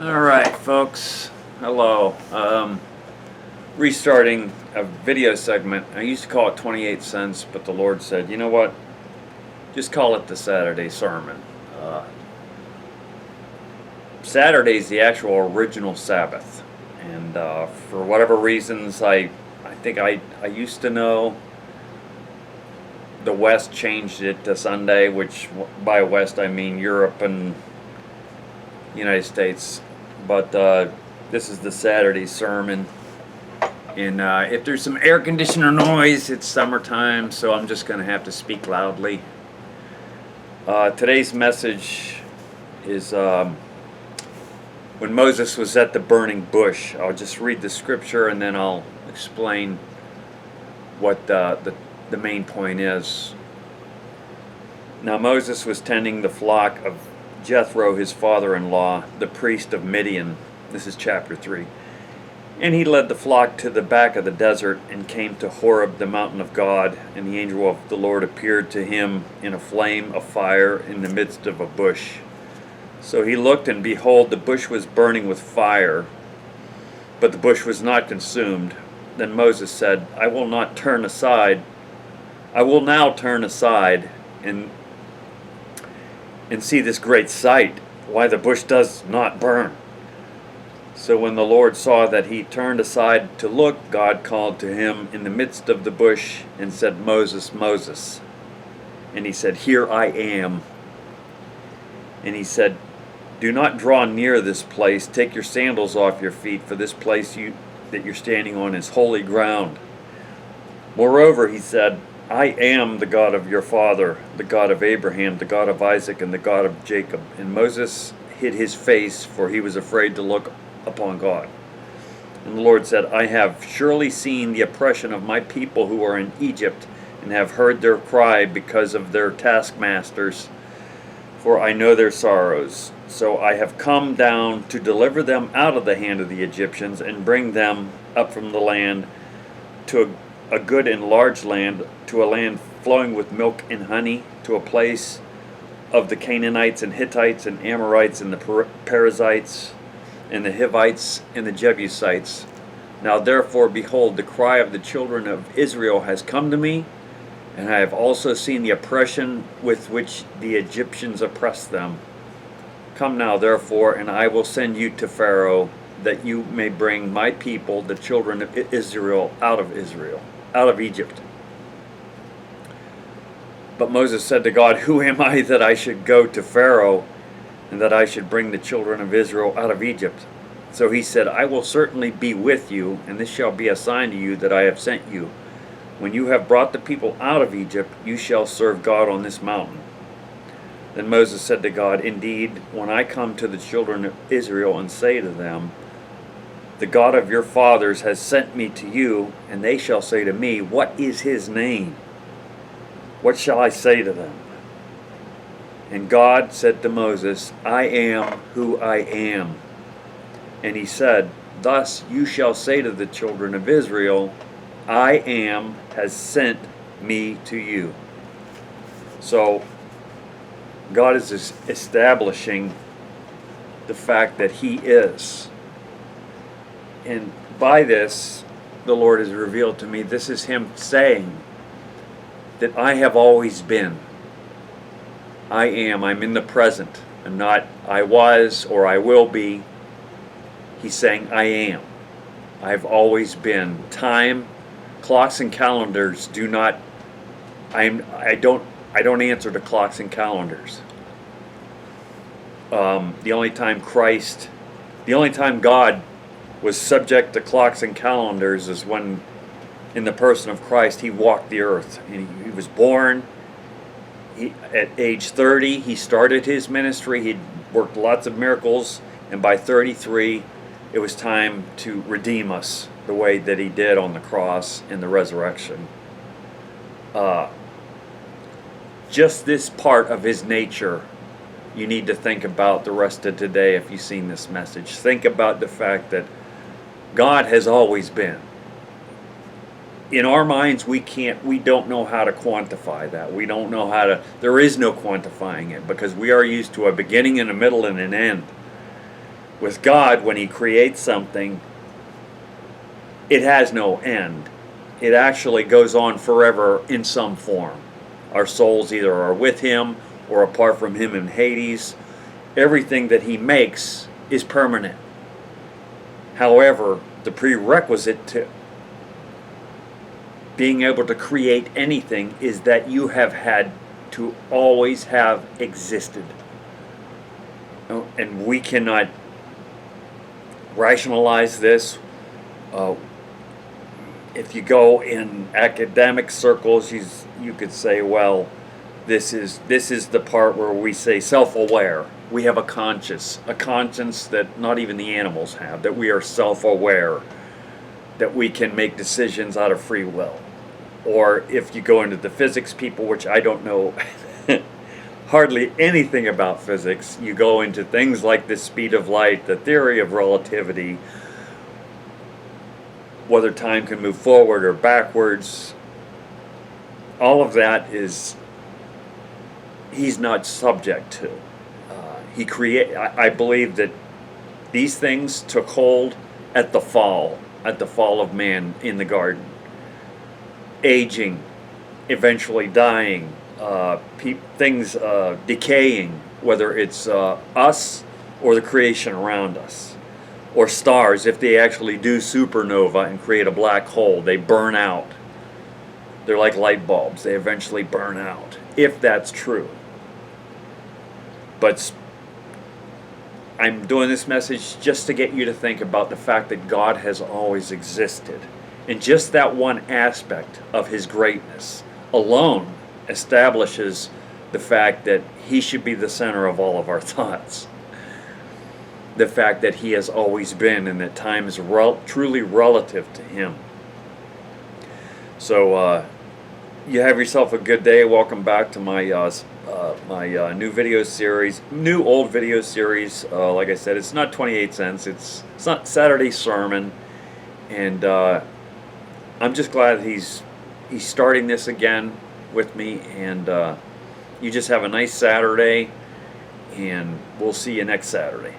All right, folks. Hello. Restarting a video segment. I used to call it 28 cents, but the Lord said, you know what? Just call it the Saturday sermon. Saturday's the actual original Sabbath, and for whatever reasons, I think I used to know the West changed it to Sunday, which by West I mean Europe and United States. But this is the Saturday sermon, and if there's some air conditioner noise, it's summertime, so I'm just going to have to speak loudly. Today's message is when Moses was at the burning bush. I'll just read the scripture and then I'll explain what the main point is. Now Moses was tending the flock of Jethro, his father-in-law, the priest of Midian. This is chapter 3. And he led the flock to the back of the desert and came to Horeb, the mountain of God, and the angel of the Lord appeared to him in a flame of fire in the midst of a bush. So he looked, and behold, the bush was burning with fire, but the bush was not consumed. Then Moses said, I will now turn aside and see this great sight, why the bush does not burn. So when the Lord saw that he turned aside to look, God called to him in the midst of the bush and said, Moses, Moses. And he said, Here I am. And he said, Do not draw near this place. Take your sandals off your feet, for this place that you're standing on is holy ground. Moreover, he said, I am the God of your father, the God of Abraham, the God of Isaac, and the God of Jacob. And Moses hid his face, for he was afraid to look upon God. And the Lord said, I have surely seen the oppression of my people who are in Egypt, and have heard their cry because of their taskmasters, for I know their sorrows. So I have come down to deliver them out of the hand of the Egyptians, and bring them up from the land to a good and large land, to a land flowing with milk and honey, to a place of the Canaanites and Hittites and Amorites and the Perizzites and the Hivites and the Jebusites. Now therefore, behold, the cry of the children of Israel has come to me, and I have also seen the oppression with which the Egyptians oppress them. Come now therefore, and I will send you to Pharaoh, that you may bring my people, the children of Israel, out of Egypt. But Moses said to God, Who am I that I should go to Pharaoh, and that I should bring the children of Israel out of Egypt? So he said, I will certainly be with you, and this shall be a sign to you that I have sent you. When you have brought the people out of Egypt, you shall serve God on this mountain. Then Moses said to God, Indeed, when I come to the children of Israel and say to them, The God of your fathers has sent me to you, and they shall say to me, What is his name? What shall I say to them? And God said to Moses, I am who I am. And he said, Thus you shall say to the children of Israel, I am has sent me to you. So God is establishing the fact that he is. And by this, the Lord has revealed to me, this is him saying that I have always been. I am. I'm in the present. I'm not I was or I will be. He's saying I am. I've always been. Time, clocks and calendars do not. I don't answer to clocks and calendars. The only time God was subject to clocks and calendars is when, in the person of Christ, he walked the earth. He was born. At age 30, he started his ministry. He'd worked lots of miracles, and by 33, it was time to redeem us the way that he did on the cross and the resurrection. Just this part of his nature, you need to think about the rest of today if you've seen this message. Think about the fact that God has always been. In our minds, we don't know how to quantify that. We don't know how there is no quantifying it, because we are used to a beginning and a middle and an end. With God, when he creates something, it has no end. It actually goes on forever in some form. Our souls either are with him or apart from him in Hades. Everything that he makes is permanent. However, the prerequisite to being able to create anything is that you have had to always have existed. And we cannot rationalize this. If you go in academic circles, you could say, well, this is the part where we say self-aware. We have a conscience that not even the animals have, that we are self-aware, that we can make decisions out of free will. Or if you go into the physics people, which I don't know hardly anything about physics, you go into things like the speed of light, the theory of relativity, whether time can move forward or backwards. All of that is he's not subject to. I believe that these things took hold at the fall of man in the garden. Aging, eventually dying, things decaying, whether it's us or the creation around us. Or stars, if they actually do supernova and create a black hole, they burn out. They're like light bulbs. They eventually burn out, if that's true. But I'm doing this message just to get you to think about the fact that God has always existed. And just that one aspect of his greatness alone establishes the fact that he should be the center of all of our thoughts. The fact that he has always been and that time is truly relative to him. So you have yourself a good day. Welcome back to my new video series, new old video series. Like I said, it's not 28 cents. It's not Saturday sermon, and I'm just glad he's starting this again with me. And you just have a nice Saturday, and we'll see you next Saturday.